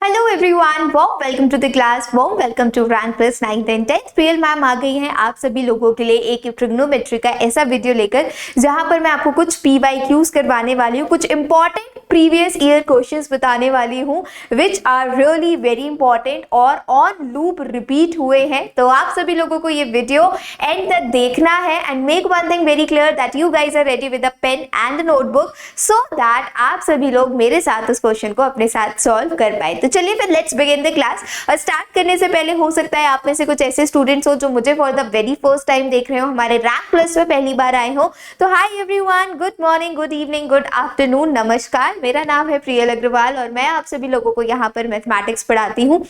Hello everyone, warm welcome to the class, warm welcome to rank plus 9th and 10th। Priyal ma'am आ गई हैं आप सभी लोगों के लिए एक ट्रिग्नोमेट्री का ऐसा वीडियो लेकर जहां पर मैं आपको कुछ पीवाईक्यूज करवाने वाली हूं, कुछ इंपॉर्टेंट प्रीवियस ईयर क्वेश्चंस बताने वाली हूं which are really very important और ऑन लूप रिपीट हुए हैं। तो आप सभी लोगों को ये वीडियो एंड तक देखना है and make one thing very clear that you guys are ready with a pen and notebook so that आप सभी लोग मेरे साथ उस क्वेश्चन को अपने साथ सॉल्व कर पाए। तो चलिए फिर लेट्स बिगिन द क्लास। और स्टार्ट करने से पहले हो सकता है आप में से कुछ ऐसे स्टूडेंट्स हो जो मुझे for the very first time देख रहे हो, हमारे रैंक प्लस में पहली बार आए हो। तो hi everyone, good morning, good evening, good afternoon, नमस्कार। मेरा नाम है प्रियल अग्रवाल और मैं आप सभी लोगों को यहाँ पर मैथमेटिक्स पढ़ाती हूँ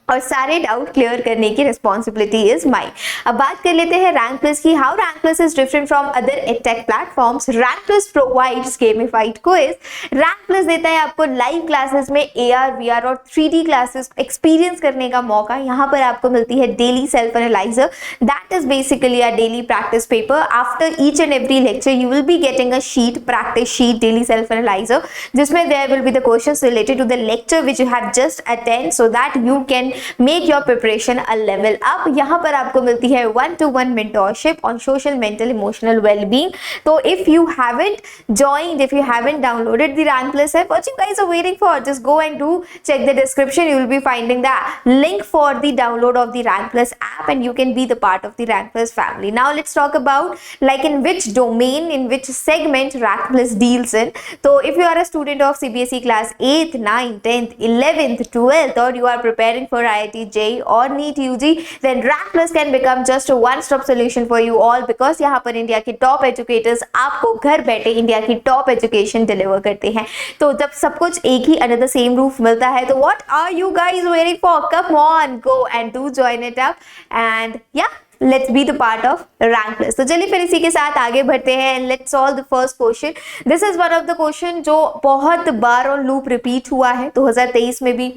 और सारे डाउट क्लियर करने की रिस्पॉन्सिबिलिटी इज माइन। अब बात कर लेते हैं रैंक प्लस की। How rank plus is different from other edtech platforms. Rank plus provides gamified quiz. Rank plus देता है आपको लाइव क्लासेस में AR, VR और 3D क्लासेस एक्सपीरियंस करने का मौका। यहाँ पर आपको मिलती है daily self analyser, that is basically a daily practice paper. After each and every lecture you will be getting a sheet, practice sheet, daily self analyser, जिसमें there will be the questions related to the lecture which you have just attend so that you can make your preparation a level up. यहाँ पर आपको मिलती है 1-to-1 mentorship on social, mental, emotional wellbeing. तो if you haven't joined, if you haven't downloaded the rank plus app, what you guys are waiting for, just go and do check the description. You will be finding the link for the download of the Rank Plus app and you can be the part of the Rank Plus family. Now let's talk about like in which domain, in which segment Rank Plus deals in. So if you are a student of CBSE class 8th, 9th, 10th, 11th, 12th or you are preparing for IIT JEE or NEET UG, then Rank Plus can become just a one-stop solution for you all because यहाँ पर India के top educators आपको घर बैठे India की top education deliver करते हैं। तो जब सब कुछ एक ही अंडर द सेम रूफ मिलता है तो what are you guys waiting for? Come on, go and do join it up and yeah, let's be the part of Rank Plus। तो चलिए फिर इसी के साथ आगे बढ़ते हैं and let's solve the first question. This is one of the question जो बहुत बार ऑन लूप रिपीट हुआ है 2023 में भी,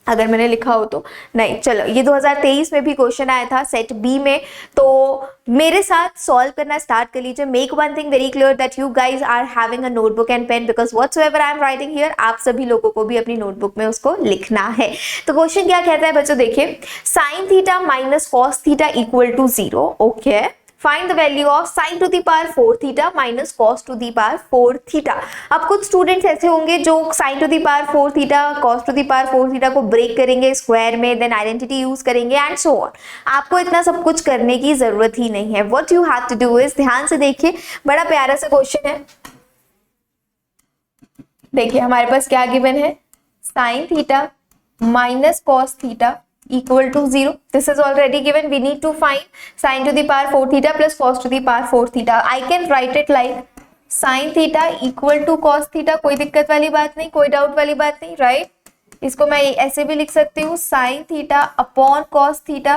अगर मैंने लिखा हो तो नहीं, चलो ये 2023 में भी क्वेश्चन आया था सेट बी में। तो मेरे साथ सॉल्व करना स्टार्ट कर लीजिए। Make one thing very clear that you guys are having a notebook and pen because whatsoever I am writing here, आप सभी लोगों को भी अपनी नोटबुक में उसको लिखना है। तो क्वेश्चन क्या कहता है बच्चों, देखिए, sine theta minus cos theta equal to 0। Okay, find the value of sine to the power 4 theta minus cos to the power 4 theta. अब कुछ स्टूडेंट्स ऐसे होंगे जो sine to the power 4 theta, cos to the power 4 theta को break करेंगे square में, then identity use करेंगे and so on. आपको इतना सब कुछ करने की जरूरत ही नहीं है। What you have to do is, ध्यान से देखिए, बड़ा प्यारा सा क्वेश्चन है। देखिए हमारे पास क्या गिवन है, sign theta minus cos theta equal to 0. This is already given. We need to find sin to the power 4 theta plus cos to the power 4 theta. I can write it like sin theta equal to cos theta. कोई दिक्कत वाली बात नहीं, कोई doubt वाली बात नहीं, right? इसको मैं ऐसे भी लिख सकती हूँ, sin theta upon cos theta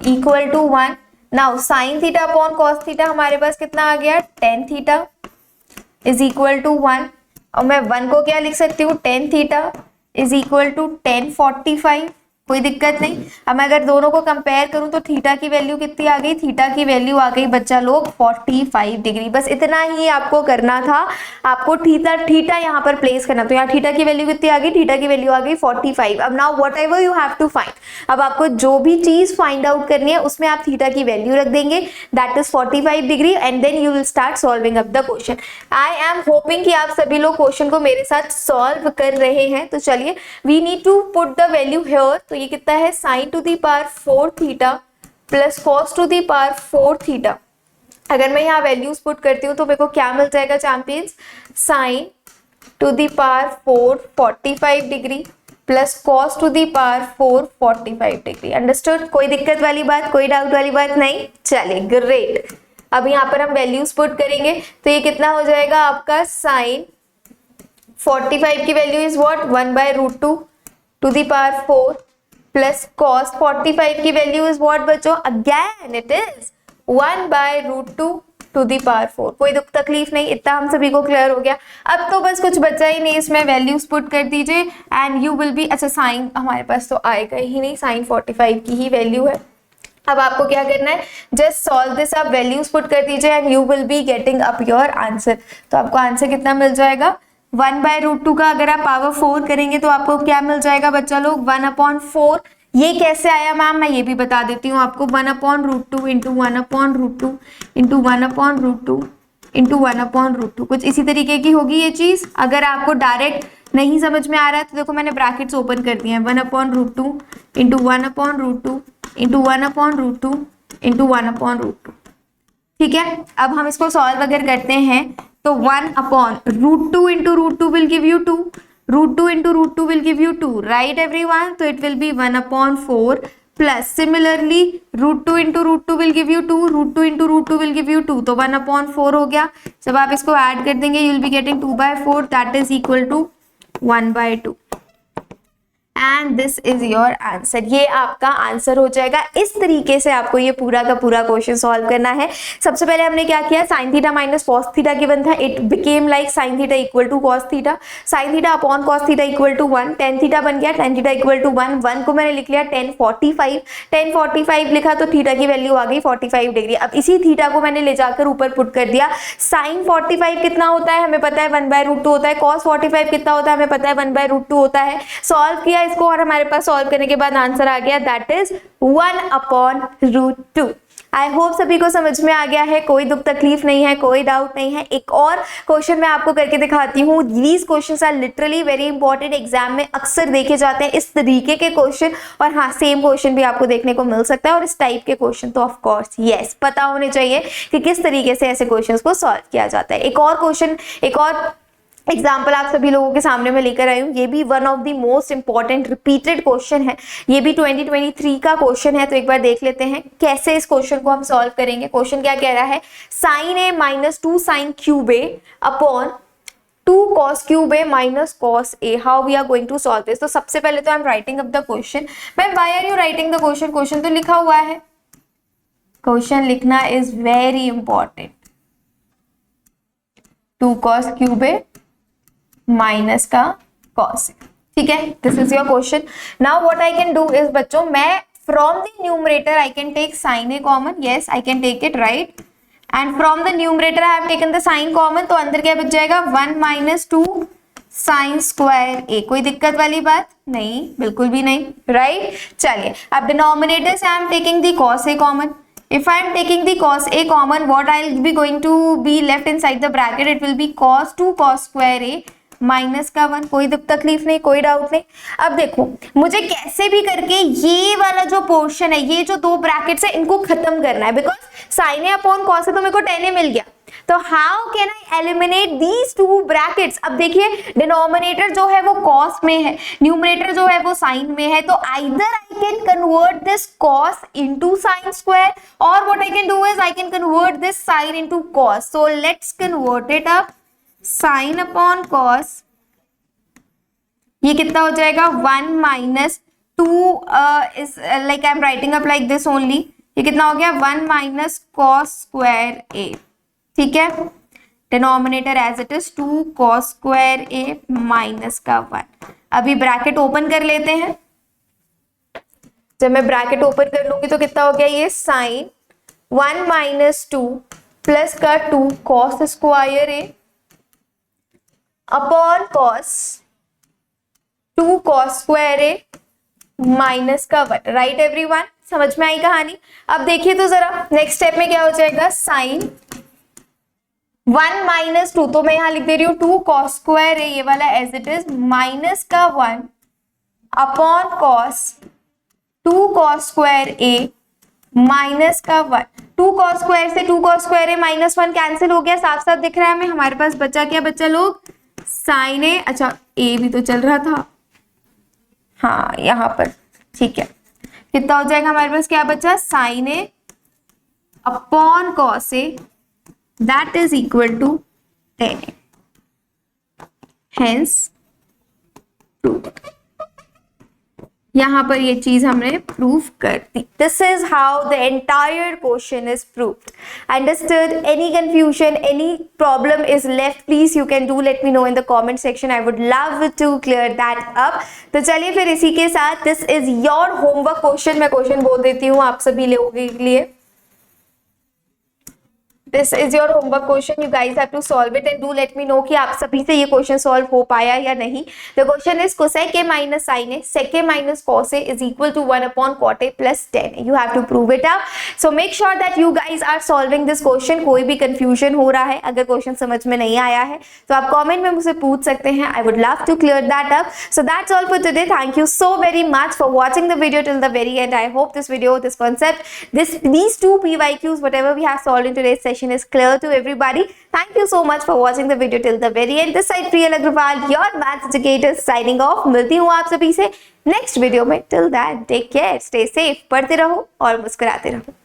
equal to 1. Now sin theta upon cos theta हमारे पास कितना आ गया, tan theta is equal to 1. और मैं 1 को क्या लिख सकती हूँ, tan theta is equal to tan 45. कोई दिक्कत नहीं। अब मैं अगर दोनों को कंपेयर करूं तो थीटा की वैल्यू कितनी आ गई, थीटा की वैल्यू आ गई बच्चा लोग 45 डिग्री। बस इतना ही आपको करना था, आपको थीटा यहाँ पर प्लेस करना। तो यहाँ थीटा की वैल्यू कितनी आ गई, थीटा की वैल्यू आ गई 45। अब now whatever you have to find, अब आपको जो भी चीज फाइंड आउट करनी है उसमें आप थीटा की वैल्यू रख देंगे, that is 45 degree and then you will start solving up the question. I am hoping कि आप सभी लोग क्वेश्चन को मेरे साथ सॉल्व कर रहे हैं। तो चलिए, we need to put the value here. तो ये कितना है, sine to the power 4 theta plus cos to the power 4 theta. अगर मैं यहाँ वैल्यूज पुट करती हूँ तो मेरे को क्या मिल जाएगा champions, sine to the power 4 45 degree plus cos to the power 4 45 degree. Understood? कोई दिक्कत वाली बात, कोई डाउट वाली बात नहीं? चलिए ग्रेट। अब यहाँ पर हम वैल्यूज पुट करेंगे तो ये कितना हो जाएगा आपका, साइन 45 की value is what, 1/√2 to the power 4 plus cos 45 की वैल्यू इज व्हाट बच्चों, again it is 1/√2 to the power 4। कोई दुख तकलीफ नहीं, इतना हम सभी को क्लियर हो गया। अब तो बस कुछ बचा ही नहीं, इसमें वैल्यूज पुट कर दीजिए एंड यू विल बी, अच्छा साइन हमारे पास तो आएगा ही नहीं, साइन 45 की ही वैल्यू है। अब आपको क्या करना है, जस्ट सॉल्व दिस, आप वैल्यूज पुट कर दीजिए and you will be getting up your answer. तो आपको आंसर कितना मिल जाएगा, 1/√2 का अगर आप पावर 4 करेंगे तो आपको क्या मिल जाएगा बच्चा लोग, 1/4। ये कैसे आया मैम, मैं ये भी बता देती हूँ आपको, 1/√2 इंटू 1/√2 इंटू 1/√2 इंटू 1/√2, कुछ इसी तरीके की होगी ये चीज। अगर आपको डायरेक्ट नहीं समझ में आ रहा है तो देखो मैंने ब्रैकेट्स ओपन कर दिए हैं, 1/√2 इंटू 1/√2 इंटू 1/√2 इंटू 1/√2। ठीक है, अब हम इसको सॉल्व अगर करते हैं तो 1/√2 into √2 will give you 2, √2 into √2 will give you 2, right everyone. तो it will be 1/4 plus similarly √2 into √2 will give you 2, √2 into √2 will give you 2, तो 1/4 हो गया। जब आप इसको ऐड कर देंगे you will be getting 2/4 that is equal to 1/2 and this is your answer. ये आपका आंसर हो जाएगा। इस तरीके से आपको ये पूरा का पूरा क्वेश्चन सॉल्व करना है। सबसे पहले हमने क्या किया, sin theta minus cos theta given था, it became like sin theta equal to cos theta, sin theta upon cos theta equal to 1, tan theta बन गया, tan थीटा इक्वल टू 1 को मैंने लिख लिया tan 45 लिखा तो थीटा की वैल्यू आ गई 45 डिग्री। अब इसी थीटा को मैंने ले जाकर ऊपर पुट कर दिया, sin 45 कितना होता है हमें पता है 1/√2 होता है, cos 45 कितना होता है हमें पता है 1/√2 होता है। सॉल्व किया इसको और हमारे पास सॉल्व करने के बाद आंसर आ गया दैट इज 1/√2। आई होप सभी को समझ में आ गया है, कोई दुख तकलीफ नहीं है, कोई डाउट नहीं है। एक और क्वेश्चन मैं आपको करके दिखाती हूँ। These questions are literally very important, exam में अक्सर देखे जाते हैं इस तरीके के क्वेश्चन, और हाँ सेम क्वेश्चन भी आपको देखने को मिल सकता है, और इस टाइप के क्वेश्चन तो ऑफ कोर्स यस पता होने चाहिए कि किस तरीके से ऐसे क्वेश्चन को सॉल्व किया जाता है। एक और क्वेश्चन, एक और एग्जाम्पल आप सभी लोगों के सामने मैं लेकर आई हूँ। ये भी one of the most important repeated question है, ये भी 2023 का क्वेश्चन है। तो एक बार देख लेते हैं कैसे इस क्वेश्चन को हम सॉल्व करेंगे। क्वेश्चन क्या कह रहा है, sin a minus 2 sin cube a upon 2 cos cube a minus cos a, how we are going to solve this. तो सबसे पहले तो I am writing up the question. Ma'am why are you writing the question, question तो लिखा हुआ है, question लिखना is very important. 2 cos cube a minus का cos, ठीक है, this is your question. Now what I can do is बच्चों, मैं from the numerator I can take sin a common, yes I can take it right, and from the numerator I have taken the sin common, तो अंदर क्या बच जाएगा 1 minus 2 sin square a। कोई दिक्कत वाली बात नहीं, बिल्कुल भी नहीं, राइट। चलिए अब डिनोमिनेटर से I am taking the cos a common. If I am taking the cos a common, what I will be going to be left inside the bracket, it will be cos 2 cos square a minus का 1। कोई तकलीफ नहीं, कोई doubt नहीं। अब देखो मुझे कैसे भी करके ये वाला जो पोर्शन है, ये जो दो ब्रैकेट्स है, इनको खत्म करना है, because sin a upon cos a तो मेरे को tan a मिल गया। तो how can I eliminate these two brackets. अब देखिए डिनोमिनेटर जो है वो cos में है, न्यूमरेटर जो है वो sin में है, तो either I can convert this cos into sin square, और what I can do is I can convert this sin into cos। So let's convert it up, sin upon cos, ये कितना हो जाएगा 1 minus 2 is like I am writing up like this only, ये कितना हो गया 1 minus cos square a, ठीक है। Denominator as it is 2 cos square a minus का 1। अभी ब्रैकेट ओपन कर लेते हैं। जब मैं ब्रैकेट ओपन कर लूंगी तो कितना हो गया ये sin 1 माइनस 2 प्लस का 2 cos square a upon cos 2 cos square a minus का 1, राइट एवरीवन। समझ में आई कहानी। अब देखिए तो जरा नेक्स्ट स्टेप में क्या हो जाएगा, sin 1 माइनस 2, तो मैं यहां लिख दे रही हूं 2 cos स्क्वायर a, ये वाला एज इट इज, माइनस का 1 upon cos 2 cos square a minus का 1। 2 cos स्क्वायर से 2 cos square a minus 1 cancel हो गया, साफ साफ दिख रहा है हमें। हमारे पास बचा क्या बच्चा लोग, sin a, अच्छा a भी तो चल रहा था, हाँ यहाँ पर, ठीक है। कितना हो जाएगा हमारे पास, क्या बचा sin a upon cos a that is equal to tan a, hence prove. यहां पर ये चीज हमने प्रूव कर दी। This is how the entire question is proved. Understood? Any confusion, any problem is left, please you can do let me know in the comment section, I would love to clear that up. तो चलिए फिर इसी के साथ this is your homework question, मैं question बोल देती हूँ आप सभी लोगों के लिए। This is your homework question, you guys have to solve it and do let me know कि आप सभी से ये क्वेश्चन सॉल्व हो पाया या नहीं। The question is cosec a minus sine a sec a minus cos a is equal to 1 upon cot a plus tan. You have to prove it up, so make sure that you guys are solving this question. कोई भी confusion हो रहा है, अगर question समझ में नहीं आया है तो आप कॉमेंट में मुझसे पूछ सकते हैं। I would love to clear that up. So that's all for today. Thank you so very much for watching the video till the very end. I hope this video, this concept, these two PYQs, whatever we have solved in today's session is clear to everybody. Thank you so much for watching the video till the very end. This side Priyal Agrawal, your maths educator, signing off. मिलती हूँ आप सभी से next video में। Till then, take care, stay safe, पढ़ते रहो और मुस्कुराते रहो।